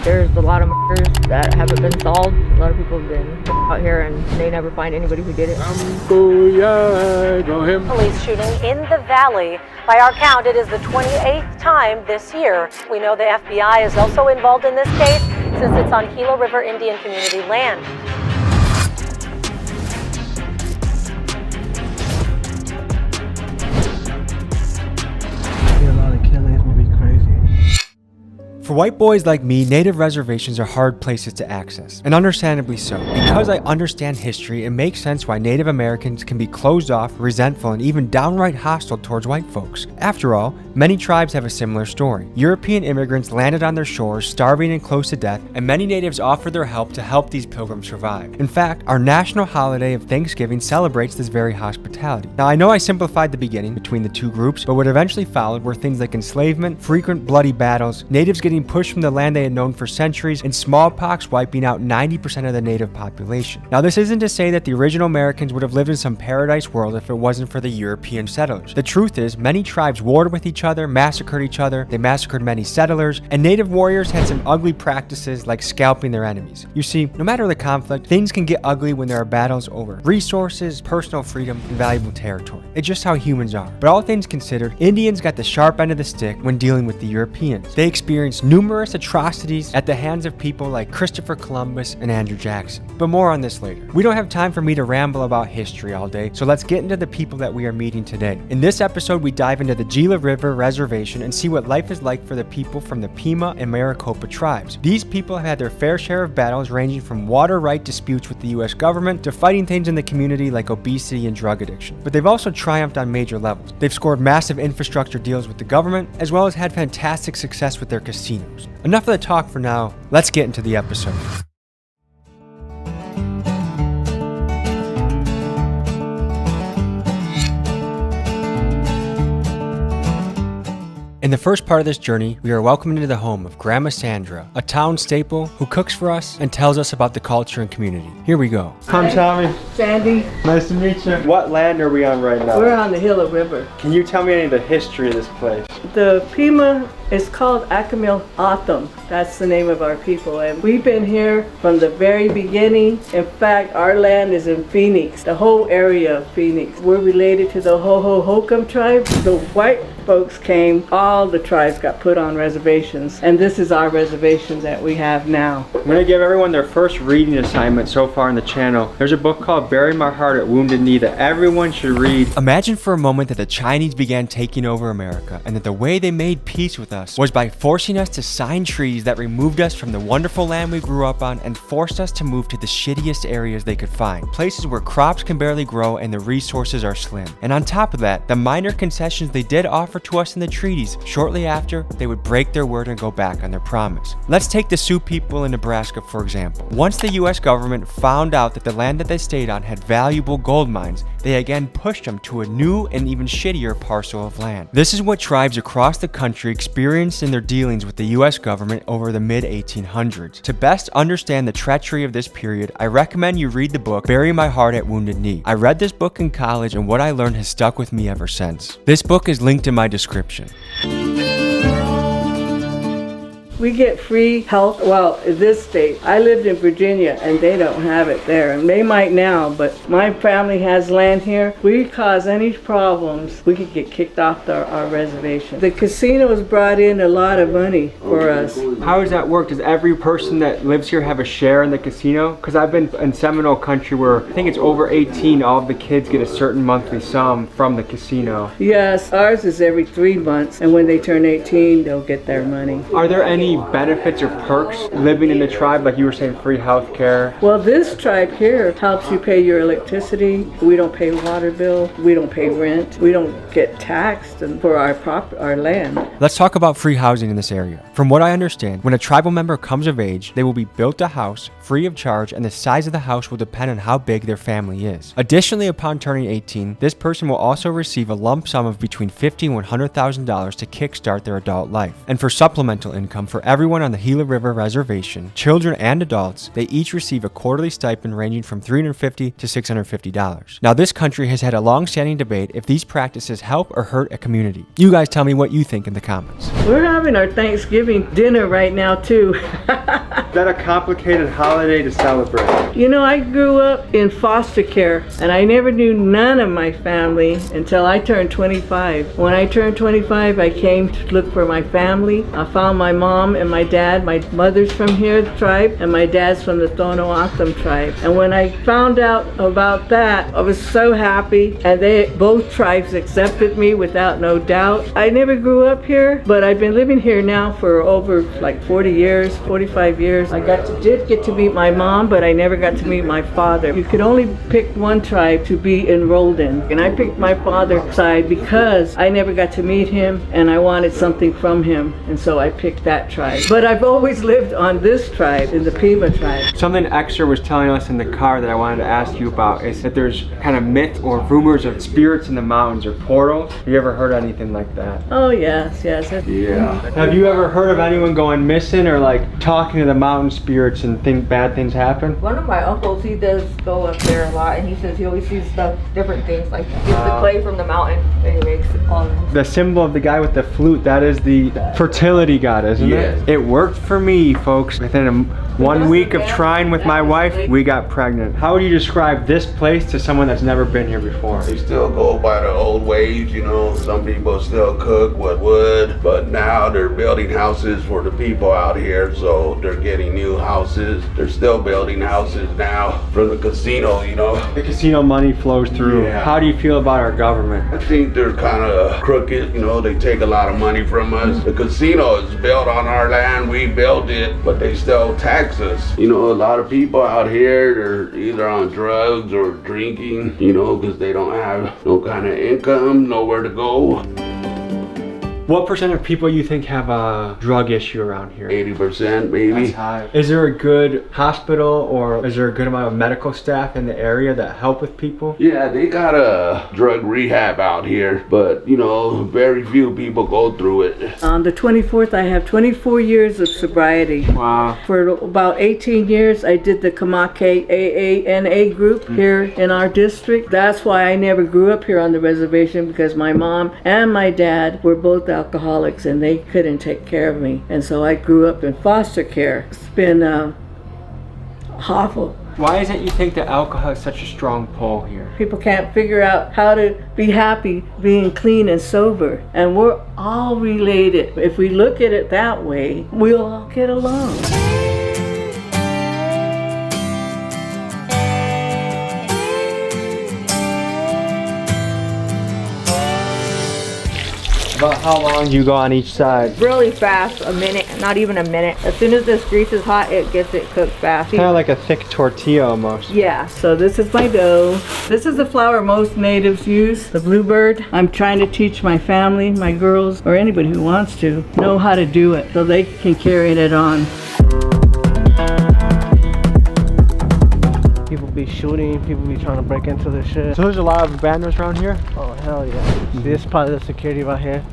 there's a lot of murders that haven't been solved. A lot of people have been out here and they never find anybody who did it. Police shooting in the valley. By our count, it is the 28th time this year. We know the FBI is also involved in this case since it's on Gila River Indian Community land. For white boys like me, native reservations are hard places to access, and understandably so. Because I understand history, it makes sense why Native Americans can be closed off, resentful, and even downright hostile towards white folks. After all, many tribes have a similar story. European immigrants landed on their shores, starving and close to death, and many natives offered their help to help these pilgrims survive. In fact, our national holiday of Thanksgiving celebrates this very hospitality. Now, I know I simplified the beginning between the two groups, but what eventually followed were things like enslavement, frequent bloody battles, natives getting pushed from the land they had known for centuries, and smallpox wiping out 90% of the native population. Now, this isn't to say that the original Americans would have lived in some paradise world if it wasn't for the European settlers. The truth is, many tribes warred with each other, massacred each other, they massacred many settlers, and native warriors had some ugly practices like scalping their enemies. You see, no matter the conflict, things can get ugly when there are battles over resources, personal freedom, and valuable territory. It's just how humans are. But all things considered, Indians got the sharp end of the stick when dealing with the Europeans. They experienced numerous atrocities at the hands of people like Christopher Columbus and Andrew Jackson. But more on this later. We don't have time for me to ramble about history all day, so let's get into the people that we are meeting today. In this episode, we dive into the Gila River Reservation and see what life is like for the people from the Pima and Maricopa tribes. These people have had their fair share of battles ranging from water right disputes with the US government to fighting things in the community like obesity and drug addiction. But they've also triumphed on major levels. They've scored massive infrastructure deals with the government, as well as had fantastic success with their casinos. Enough of the talk for now, let's get into the episode. In the first part of this journey, we are welcomed into the home of Grandma Sandra, a town staple who cooks for us and tells us about the culture and community. Here we go. I'm Tommy. Sandy. Nice to meet you. What land are we on right now? We're on the Gila River. Can you tell me any of the history of this place? The Pima is called Akamil Atham. That's the name of our people. And we've been here from the very beginning. In fact, our land is in Phoenix, the whole area of Phoenix. We're related to the Hohokam tribe. The white folks came, all the tribes got put on reservations. And this is our reservation that we have now. I'm going to give everyone their first reading assignment so far on the channel. There's a book called Bury My Heart at Wounded Knee that everyone should read. Imagine for a moment that the Chinese began taking over America and that the way they made peace with us was by forcing us to sign treaties that removed us from the wonderful land we grew up on and forced us to move to the shittiest areas they could find. Places where crops can barely grow and the resources are slim. And on top of that, the minor concessions they did offer to us in the treaties, shortly after, they would break their word and go back on their promise. Let's take the Sioux people in Nebraska, for example. Once the US government found out that the land that they stayed on had valuable gold mines, they again pushed them to a new and even shittier parcel of land. This is what tribes across the country experienced in their dealings with the US government over the mid-1800s. To best understand the treachery of this period, I recommend you read the book Bury My Heart at Wounded Knee. I read this book in college and what I learned has stuck with me ever since. This book is linked in my description. We get free health, well, in this state. I lived in Virginia and they don't have it there. And they might now, but my family has land here. We cause any problems, we could get kicked off our reservation. The casinos brought in a lot of money for us. How does that work? Does every person that lives here have a share in the casino? Because I've been in Seminole country where I think it's over 18, all of the kids get a certain monthly sum from the casino. Yes, ours is every 3 months. And when they turn 18, they'll get their money. Are there any benefits or perks living in the tribe, like you were saying, free health care? Well, this tribe here helps you pay your electricity. We don't pay water bill. We don't pay rent. We don't get taxed for our land. Let's talk about free housing in this area. From what I understand, when a tribal member comes of age, they will be built a house free of charge, and the size of the house will depend on how big their family is. Additionally, upon turning 18, this person will also receive a lump sum of between $50,000 and $100,000 to kickstart their adult life. And for supplemental income, for for everyone on the Gila River Reservation, children and adults, they each receive a quarterly stipend ranging from $350 to $650. Now, this country has had a long-standing debate if these practices help or hurt a community. You guys tell me what you think in the comments. We're having our Thanksgiving dinner right now too. Is that a complicated holiday to celebrate? You know, I grew up in foster care and I never knew none of my family until I turned 25. When I turned 25, I came to look for my family. I found my mom and my dad. My mother's from here, the tribe, and my dad's from the Tohono tribe. And when I found out about that, I was so happy, and both tribes accepted me without no doubt. I never grew up here, but I've been living here now for over like 40 years, 45 years. I did get to meet my mom, but I never got to meet my father. You could only pick one tribe to be enrolled in, and I picked my father's side because I never got to meet him and I wanted something from him, and so I picked that tribe. But I've always lived on this tribe, in the Pima tribe. Something Extra was telling us in the car that I wanted to ask you about is that there's kind of myth or rumors of spirits in the mountains or portals. Have you ever heard anything like that? Oh yes. Yeah. Have you ever heard of anyone going missing or like talking to the mountain spirits and bad things happen? One of my uncles, he does go up there a lot, and he says he always sees stuff, different things, like he gets the clay from the mountain and he makes the symbol of the guy with the flute, that is the fertility god, isn't it? It worked for me, folks. Within 1 week of trying with my wife, we got pregnant. How would you describe this place to someone that's never been here before? They still go by the old ways, you know. Some people still cook with wood, but now they're building houses for the people out here, so they're getting new houses. They're still building houses now from the casino, you know. The casino money flows through. Yeah. How do you feel about our government? I think they're kind of crooked, you know. They take a lot of money from us. The casino is built on our land, we built it, but they still tax us. You know, a lot of people out here, they're either on drugs or drinking, you know, because they don't have no kind of income, nowhere to go. What percent of people you think have a drug issue around here? 80% maybe. That's high. Is there a good hospital or is there a good amount of medical staff in the area that help with people? Yeah, they got a drug rehab out here, but you know, very few people go through it. On the 24th, I have 24 years of sobriety. Wow. For about 18 years, I did the Kamake AANA group here in our district. That's why I never grew up here on the reservation, because my mom and my dad were both alcoholics and they couldn't take care of me. And so I grew up in foster care. It's been awful. Why is it you think that alcohol is such a strong pull here? People can't figure out how to be happy being clean and sober. And we're all related. If we look at it that way, we'll all get along. About how long do you go on each side? really fast, a minute, not even a minute. As soon as this grease is hot, it gets it cooked fast. Kind of like a thick tortilla almost. Yeah, so this is my dough. This is the flour most natives use, the bluebird. I'm trying to teach my family, my girls, or anybody who wants to, know how to do it so they can carry it on. People be shooting, people be trying to break into the shit. So there's a lot of bandos around here? Oh, hell yeah. This is probably the security right here.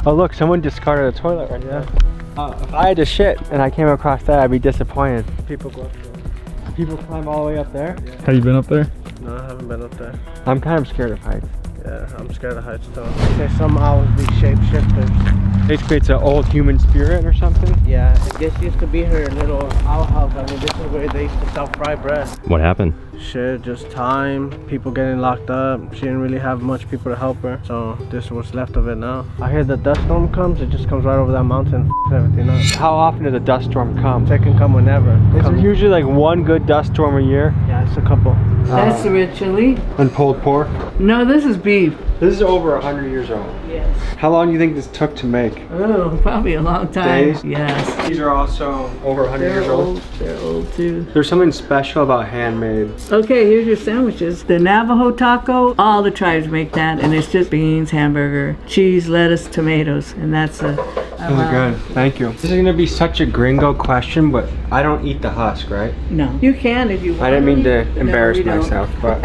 Oh look, someone discarded a toilet right there. If I had to shit and I came across that, I'd be disappointed. People go up there. People climb all the way up there? Have you been up there? No, I haven't been up there. I'm kind of scared of heights. Yeah, I'm scared of heights too. They say some owls be shapeshifters. Basically it's an old human spirit or something? Yeah, this used to be her little owl house. I mean, this is where they used to sell fried bread. What happened? Shit, just time, people getting locked up. She didn't really have much people to help her, so this is what's left of it now. I hear the dust storm comes, it just comes right over that mountain, everything up. How often does a dust storm come? It can come whenever. Is there usually like one good dust storm a year? Yeah, it's a couple. That's the red chili. And pulled pork? No, this is beef. This is over 100 years old. Yes. How long do you think this took to make? Oh, probably a long time. Days? Yes. These are also over 100 years old. They're old too. There's something special about handmade. Okay, here's your sandwiches. The Navajo taco, all the tribes make that, and it's just beans, hamburger, cheese, lettuce, tomatoes, and that's a. Those are good. Thank you. This is gonna be such a gringo question, but I don't eat the husk, right? No, you can if you want. I didn't mean to embarrass we don't. myself, but.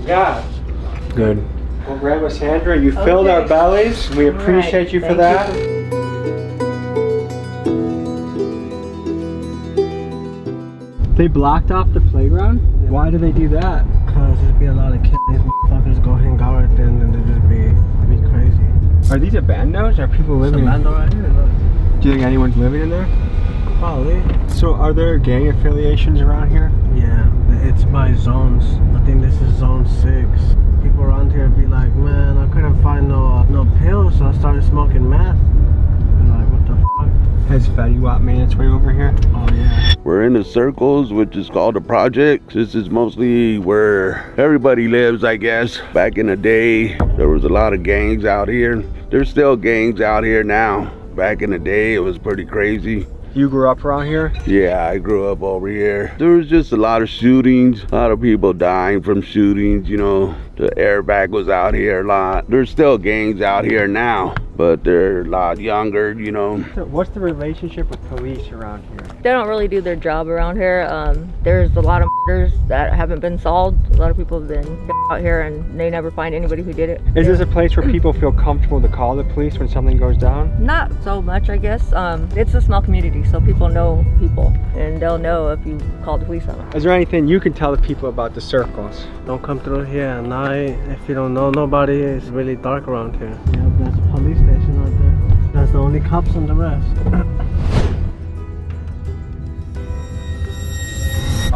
Yeah. Good. Well, Grandma Sandra, you filled our bellies. We appreciate you for Thank that. you. They blocked off the playground? Yeah. Why do they do that? Cause there'd be a lot of kids, these motherfuckers go hang out right there and then they'd just be crazy. Are these abandos? Are people living? It's a bando right here, look. Do you think anyone's living in there? Probably. So are there gang affiliations around here? Yeah, it's by zones. I think this is zone 6. People around here be like, man, I couldn't find no pills, so I started smoking meth. And like, what the fuck? Has Fetty Wap made its way over here? Oh yeah. We're in the circles, which is called the project. This is mostly where everybody lives, I guess. Back in the day, there was a lot of gangs out here. There's still gangs out here now. Back in the day, it was pretty crazy. You grew up around here? Yeah, I grew up over here. There was just a lot of shootings, a lot of people dying from shootings, you know. The airbag was out here a lot. There's still gangs out here now, but they're a lot younger, you know. What's the relationship with police around here? They don't really do their job around here. There's a lot of murders that haven't been solved. A lot of people have been out here and they never find anybody who did it. Is this a place where people feel comfortable to call the police when something goes down? Not so much, I guess. It's a small community, so people know people, and they'll know if you call the police on them. Is there anything you can tell the people about the circles? Don't come through here at night if you don't know nobody. It's really dark around here. Yeah, there's a police station right there. That's the only cops on the rest.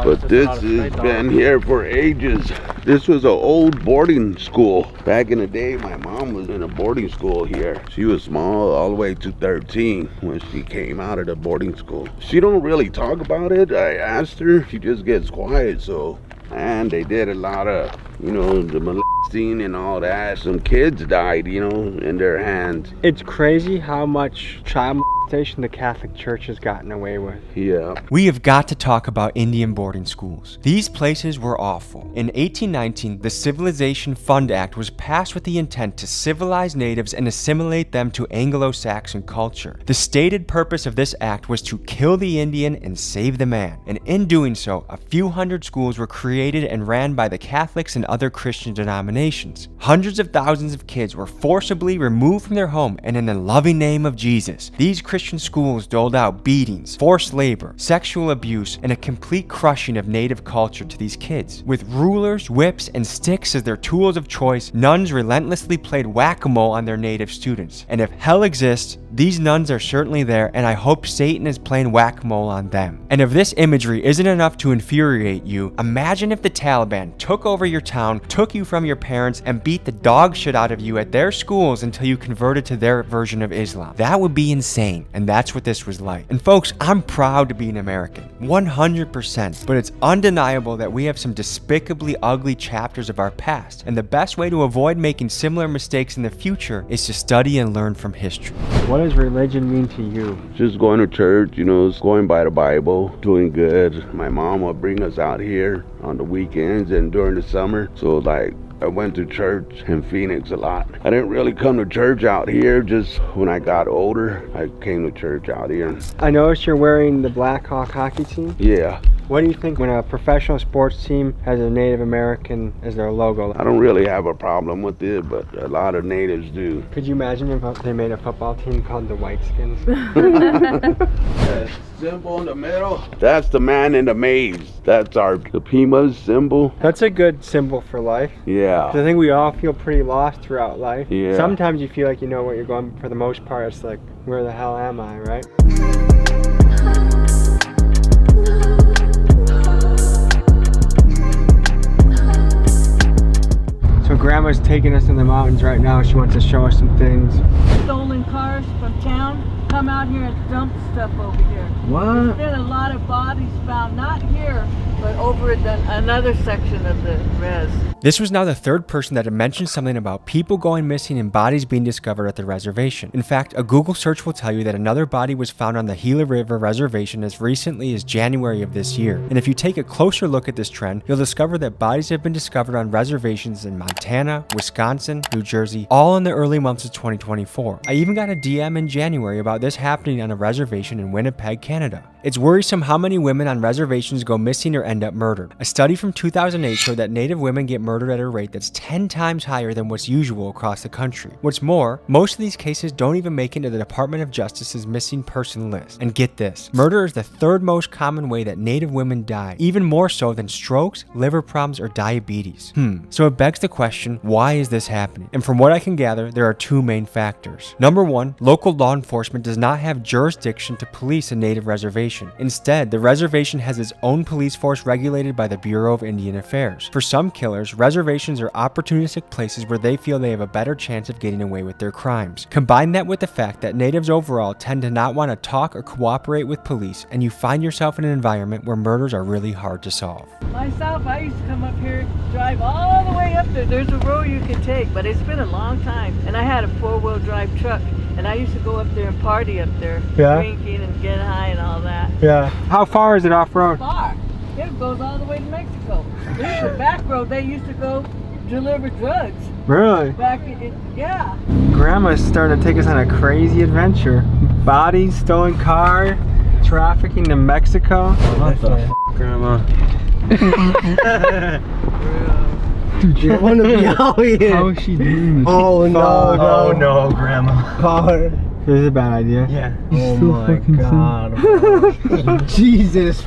But this has been here for ages. This was an old boarding school. Back in the day, my mom was in a boarding school here. She was small all the way to 13 when she came out of the boarding school. She don't really talk about it. I asked her, she just gets quiet. So, and they did a lot of, you know, the molesting and all that. Some kids died, you know, in their hands. It's crazy how much child molestation the Catholic Church has gotten away with. Yeah. We have got to talk about Indian boarding schools. These places were awful. In 1819, the Civilization Fund Act was passed with the intent to civilize natives and assimilate them to Anglo-Saxon culture. The stated purpose of this act was to kill the Indian and save the man. And in doing so, a few hundred schools were created and ran by the Catholics and other Christian denominations. Hundreds of thousands of kids were forcibly removed from their home, and in the loving name of Jesus, these Christian schools doled out beatings, forced labor, sexual abuse, and a complete crushing of native culture to these kids. With rulers, whips, and sticks as their tools of choice, nuns relentlessly played whack-a-mole on their native students. And if hell exists, these nuns are certainly there, and I hope Satan is playing whack-a-mole on them. And if this imagery isn't enough to infuriate you, imagine if the Taliban took over your town, took you from your parents, and beat the dog shit out of you at their schools until you converted to their version of Islam. That would be insane, and that's what this was like. And folks, I'm proud to be an American, 100%, but it's undeniable that we have some despicably ugly chapters of our past, and the best way to avoid making similar mistakes in the future is to study and learn from history. What does religion mean to you? Just going to church, you know, going by the Bible, doing good. My mom would bring us out here on the weekends and during the summer. So like, I went to church in Phoenix a lot. I didn't really come to church out here. Just when I got older, I came to church out here. I noticed you're wearing the Blackhawk hockey team. Yeah. What do you think when a professional sports team has a Native American as their logo? I don't really have a problem with it, but a lot of natives do. Could you imagine if they made a football team called the Whiteskins? That symbol in the middle, that's the man in the maze. That's the Pima's symbol. That's a good symbol for life. Yeah. I think we all feel pretty lost throughout life. Yeah. Sometimes you feel like you know what you're going, but for the most part, it's like, where the hell am I, right? So Grandma's taking us in the mountains right now. She wants to show us some things. Stolen cars from town come out here and dump stuff over here. What? There's been a lot of bodies found, not here, but over at another section of the res. This was now the third person that had mentioned something about people going missing and bodies being discovered at the reservation. In fact, a Google search will tell you that another body was found on the Gila River Reservation as recently as January of this year. And if you take a closer look at this trend, you'll discover that bodies have been discovered on reservations in Montana, Wisconsin, New Jersey, all in the early months of 2024. I even got a DM in January about this happening on a reservation in Winnipeg, Canada. It's worrisome how many women on reservations go missing or end up murdered. A study from 2008 showed that Native women get murdered at a rate that's 10 times higher than what's usual across the country. What's more, most of these cases don't even make it into the Department of Justice's missing person list. And get this, murder is the third most common way that Native women die, even more so than strokes, liver problems, or diabetes. So it begs the question, why is this happening? And from what I can gather, there are two main factors. Number one, local law enforcement does not have jurisdiction to police a Native reservation. Instead, the reservation has its own police force regulated by the Bureau of Indian Affairs. For some killers, reservations are opportunistic places where they feel they have a better chance of getting away with their crimes. Combine that with the fact that natives overall tend to not want to talk or cooperate with police, and you find yourself in an environment where murders are really hard to solve. Myself, I used to come up here, drive all the way up there. There's a road you can take, but it's been a long time. And I had a four-wheel drive truck, and I used to go up there and party up there, drinking and get high and all that. Yeah. How far is it off-road? Far. It goes all the way to Mexico. There's a back road they used to go deliver drugs. Really? Back in, yeah. Grandma's starting to take us on a crazy adventure. Bodies, stolen car, trafficking to Mexico. What the f, Grandma? Dude, you want to be out here. How is she doing this? Oh no, Oh no, Grandma. God. This is a bad idea. Yeah. Oh my God. Jesus.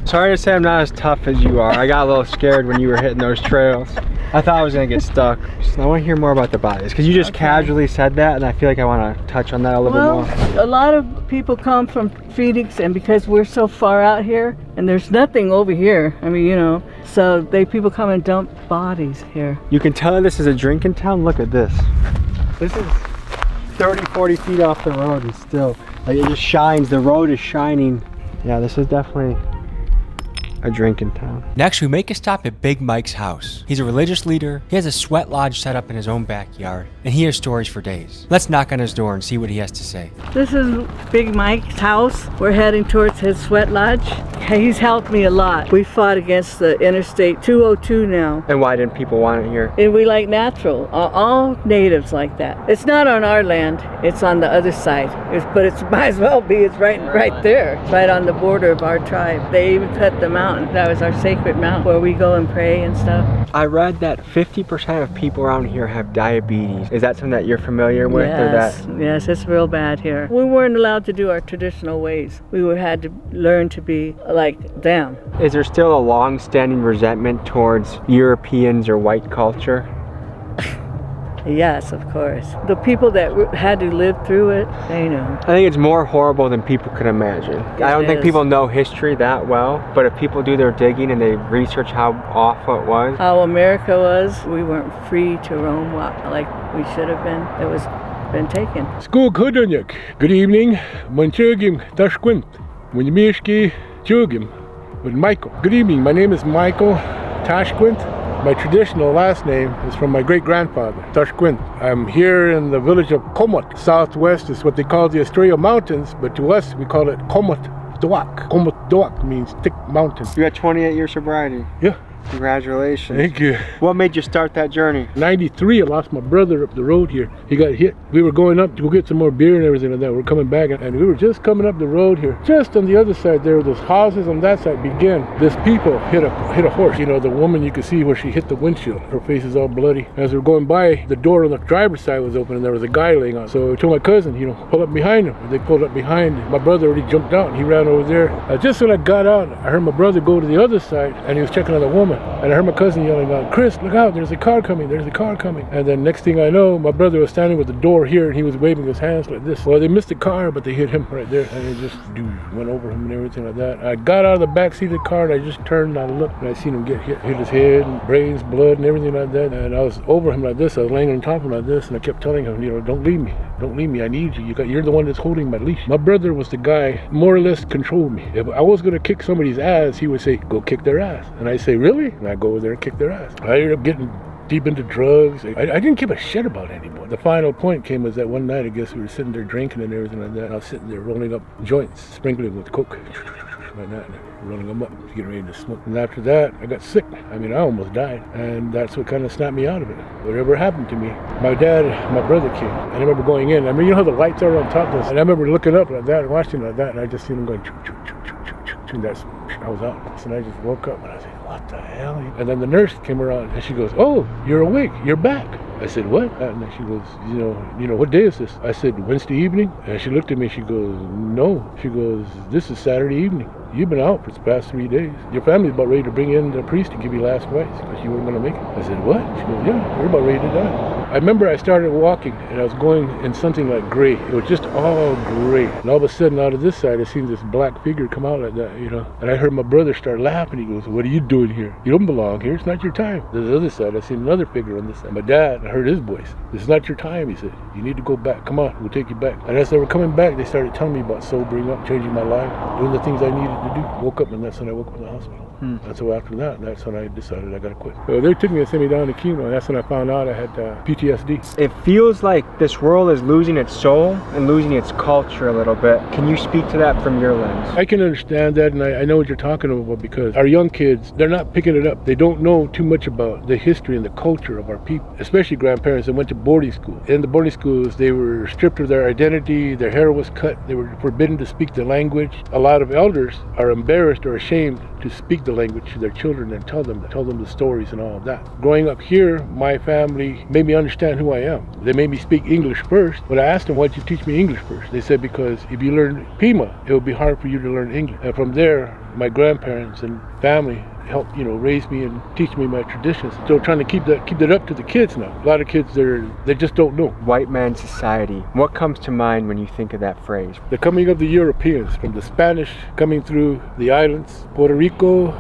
Sorry to say I'm not as tough as you are. I got a little scared when you were hitting those trails. I thought I was gonna get stuck. I want to hear more about the bodies because you just casually said that, and I feel like I want to touch on that a little bit more. A lot of people come from Phoenix, and because we're so far out here, and there's nothing over here. I mean, you know, so people come and dump bodies here. You can tell this is a drinking town. Look at this. This is 30, 40 feet off the road, and still, like, it just shines. The road is shining. Yeah, this is definitely a drinking town. Next, we make a stop at Big Mike's house. He's a religious leader, he has a sweat lodge set up in his own backyard, and he has stories for days. Let's knock on his door and see what he has to say. This is Big Mike's house. We're heading towards his sweat lodge. He's helped me a lot. We fought against the Interstate 202 now. And why didn't people want it here? And we like natural. All natives like that. It's not on our land. It's on the other side. But it might as well be. It's right there. Right on the border of our tribe. They even cut the mountain. That was our sacred mountain where we go and pray and stuff. I read that 50% of people around here have diabetes. Is that something that you're familiar with? Yes, yes, it's real bad here. We weren't allowed to do our traditional ways. We had to learn to be like them. Is there still a long-standing resentment towards Europeans or white culture? Yes, of course. The people that had to live through it, they know. I think it's more horrible than people could imagine. I don't think people know history that well, but if people do their digging and they research how awful it was. How America was, we weren't free to roam like we should have been. It was been taken. Good evening. Manchugim Tashquint. Winyamishki Chugim with Michael. Good evening. My name is Michael Tashquint. My traditional last name is from my great-grandfather, Tashquint. I'm here in the village of Komot. Southwest is what they call the Estrella Mountains, but to us, we call it Komot Doak. Komot Doak means thick mountain. You got 28 years sobriety. Yeah. Congratulations. Thank you. What made you start that journey? 93, I lost my brother up the road here. He got hit. We were going up to go get some more beer and everything like that. We're coming back, and we were just coming up the road here. Just on the other side there, those houses on that side began. This people hit a horse. You know, the woman, you could see where she hit the windshield. Her face is all bloody. As we were going by, the door on the driver's side was open, and there was a guy laying on. So I told my cousin, you know, pull up behind him. And they pulled up behind. My brother already jumped out, and he ran over there. Just when I got out, I heard my brother go to the other side, and he was checking on the woman. And I heard my cousin yelling out, "Chris, look out, there's a car coming, there's a car coming." And then next thing I know, my brother was standing with the door here, and he was waving his hands like this. Well, they missed the car, but they hit him right there, and it just went over him and everything like that. I got out of the back seat of the car, and I just turned and I looked, and I seen him get hit his head, and brains, blood, and everything like that. And I was over him like this, I was laying on top of him like this, and I kept telling him, you know, don't leave me, I need you. You're the one that's holding my leash. My brother was the guy, more or less controlled me. If I was gonna kick somebody's ass, he would say, go kick their ass. And I say, really? And I go over there and kick their ass. I ended up getting deep into drugs. I didn't give a shit about anybody. The final point came was that one night, I guess we were sitting there drinking and everything like that. And I was sitting there rolling up joints, sprinkling with coke. like that, rolling them up, getting ready to smoke. And after that, I got sick. I mean, I almost died. And that's what kind of snapped me out of it. Whatever happened to me. My dad, my brother came. And I remember going in. I mean, you know how the lights are on top of us? And I remember looking up like that and watching like that. And I just seen them going, choo, choo, choo, choo, choo, choo, choo. And that's, I was out. So I just woke up and I said, what the hell? And then the nurse came around and she goes, oh, you're awake. You're back. I said, what? And then she goes, you know, what day is this? I said, Wednesday evening. And she looked at me, she goes, no. She goes, this is Saturday evening. You've been out for the past 3 days. Your family's about ready to bring in the priest to give you last rites because you weren't going to make it. I said, what? She goes, yeah, we're about ready to die. I remember I started walking and I was going in something like gray. It was just all gray. And all of a sudden out of this side, I seen this black figure come out like that, you know. And I heard my brother start laughing. He goes, what are you doing here? You don't belong here. It's not your time. To the other side, I seen another figure on this side. My dad, I heard his voice. This is not your time, he said. You need to go back. Come on, we'll take you back. And as they were coming back, they started telling me about sobering up, changing my life, doing the things I needed to do. Woke up, and that's when I woke up in the hospital. And so after that, that's when I decided I gotta quit. So they took me and sent me down to chemo, and that's when I found out I had PTSD. It feels like this world is losing its soul and losing its culture a little bit. Can you speak to that from your lens? I can understand that, and I know what you're talking about because our young kids, they're not picking it up. They don't know too much about the history and the culture of our people, especially grandparents that went to boarding school. In the boarding schools, they were stripped of their identity, their hair was cut, they were forbidden to speak the language. A lot of elders are embarrassed or ashamed to speak the language to their children and tell them the stories and all of that. Growing up here, my family made me understand who I am. They made me speak English first, but I asked them, why'd you teach me English first? They said, because if you learn Pima, it would be hard for you to learn English. And from there, my grandparents and family helped, raise me and teach me my traditions. So trying to keep that up to the kids now. A lot of kids, they just don't know. White man society. What comes to mind when you think of that phrase? The coming of the Europeans, from the Spanish coming through the islands, Puerto Rico,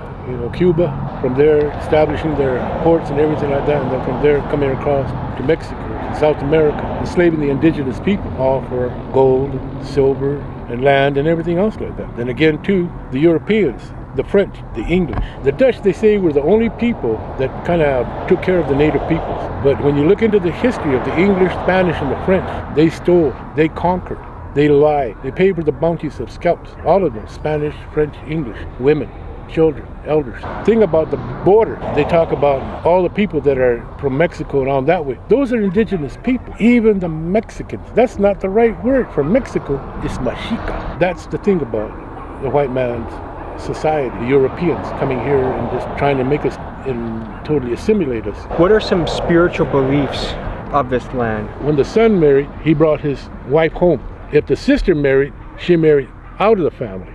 Cuba, from there establishing their ports and everything like that, and then from there coming across to Mexico, South America, enslaving the indigenous people, all for gold, silver, and land and everything else like that. Then again, too, the Europeans, the French, the English. The Dutch, they say, were the only people that kind of took care of the native peoples. But when you look into the history of the English, Spanish, and the French, they stole, they conquered, they lied, they paid for the bounties of scalps. All of them, Spanish, French, English, women, children, elders. Thing about the border, they talk about all the people that are from Mexico and on that way. Those are indigenous people, even the Mexicans. That's not the right word for Mexico. It's Mexica. That's the thing about the white man's society, the Europeans coming here and just trying to make us and totally assimilate us. What are some spiritual beliefs of this land? When the son married, he brought his wife home. If the sister married, she married out of the family.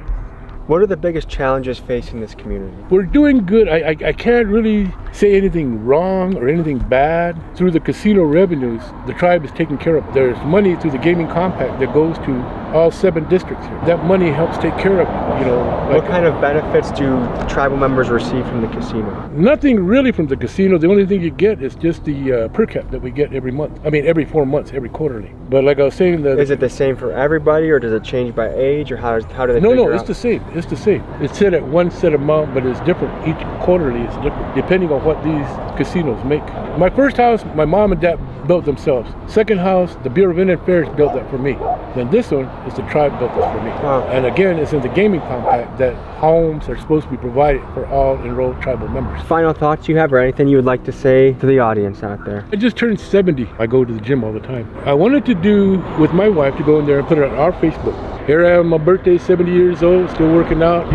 What are the biggest challenges facing this community? We're doing good. I can't really say anything wrong or anything bad. Through the casino revenues, the tribe is taken care of. There's money through the gaming compact that goes to all 7 districts here. That money helps take care of it, What kind of benefits do tribal members receive from the casino? Nothing really from the casino. The only thing you get is just the per cap that we get every month. I mean, every 4 months, every quarterly. But like I was saying, is it the same for everybody, or does it change by age, or how do they? No, it's the same. It's the same. It's set at one set amount, but it's different. Each quarterly is different, depending on what these casinos make. My first house, my mom and dad built themselves. Second house, the Bureau of Indian Affairs built that for me. Then this one is the tribe built this for me. Wow. And again, it's in the gaming compact that homes are supposed to be provided for all enrolled tribal members. Final thoughts you have, or anything you would like to say to the audience out there? I just turned 70. I go to the gym all the time. I wanted to do with my wife to go in there and put it on our Facebook. Here I am, my birthday, 70 years old, still working out,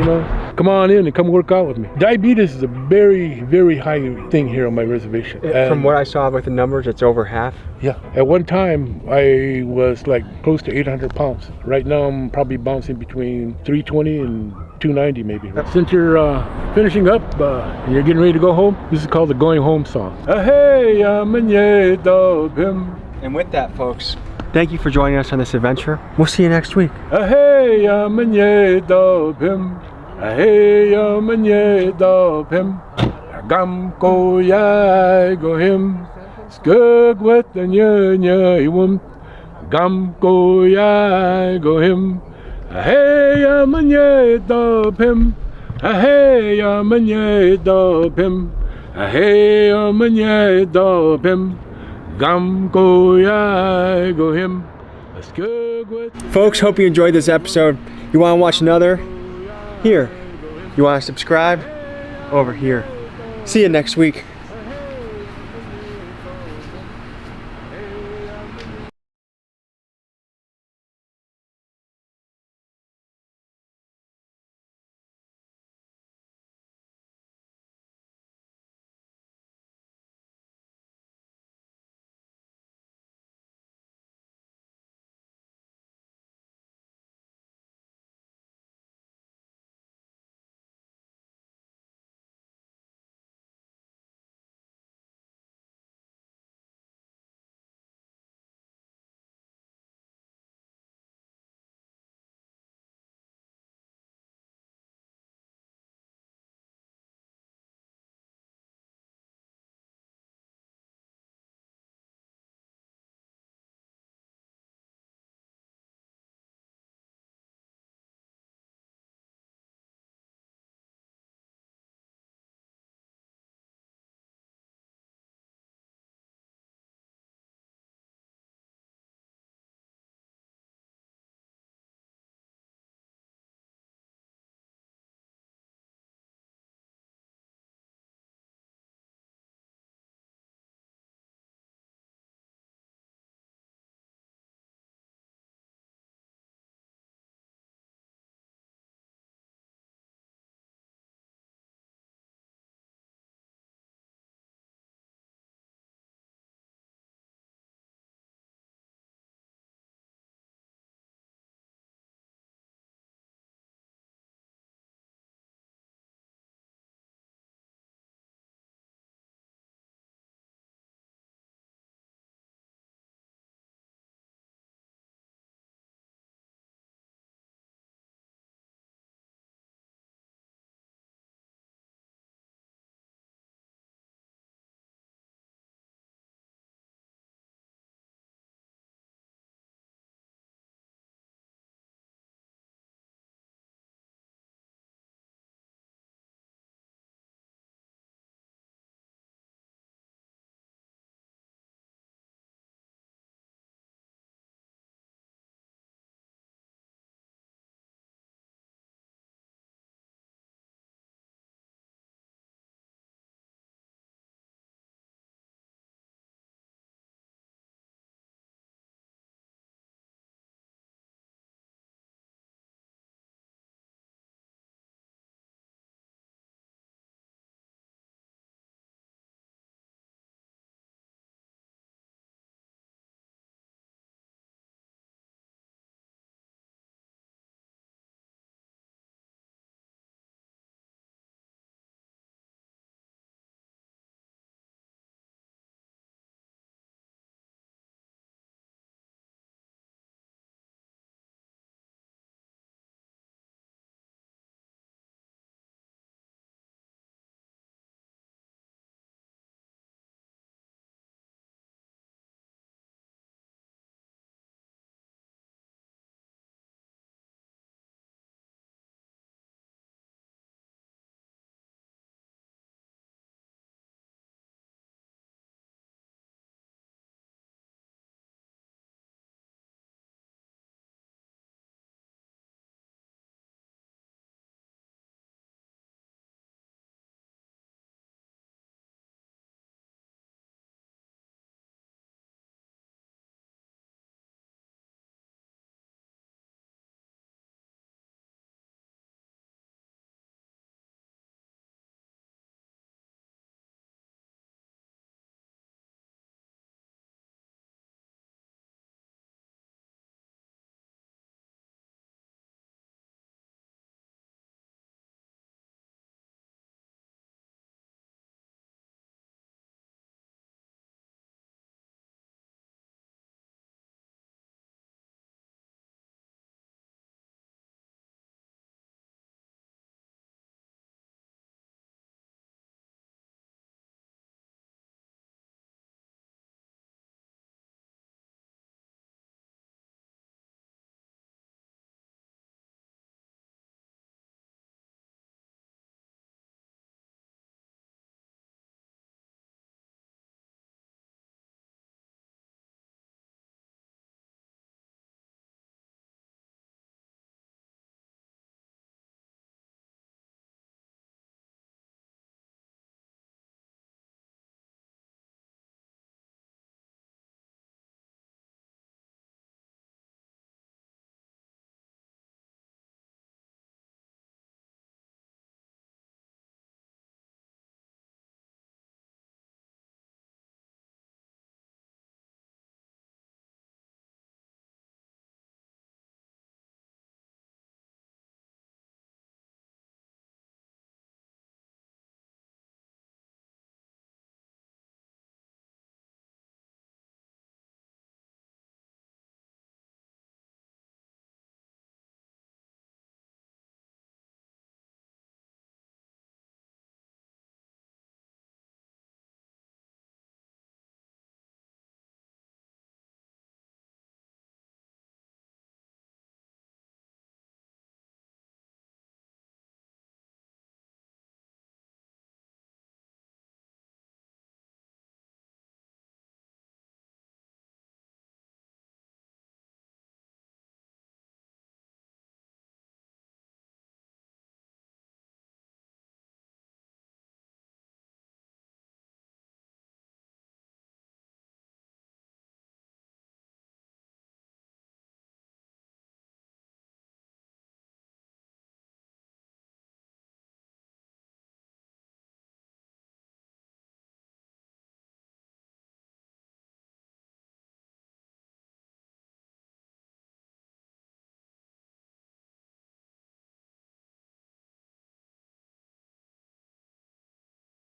Come on in and come work out with me. Diabetes is a very, very high thing here on my reservation. From what I saw with the numbers, it's over half. Yeah. At one time, I was like close to 800 pounds. Right now, I'm probably bouncing between 320 and 290 maybe. Since you're finishing up and you're getting ready to go home, this is called the Going Home song. Hey, and with that, folks, thank you for joining us on this adventure. We'll see you next week. Hey, Hey, manye dop him, gam ko ya go him, skug with the nya wum, gam ko ya go him. Hey, manye dop him, hey, manye dop him, hey, manye dop him, gam ko ya go him, skug with. Folks, hope you enjoyed this episode. You want to watch another? Here. You want to subscribe? Over here. See you next week.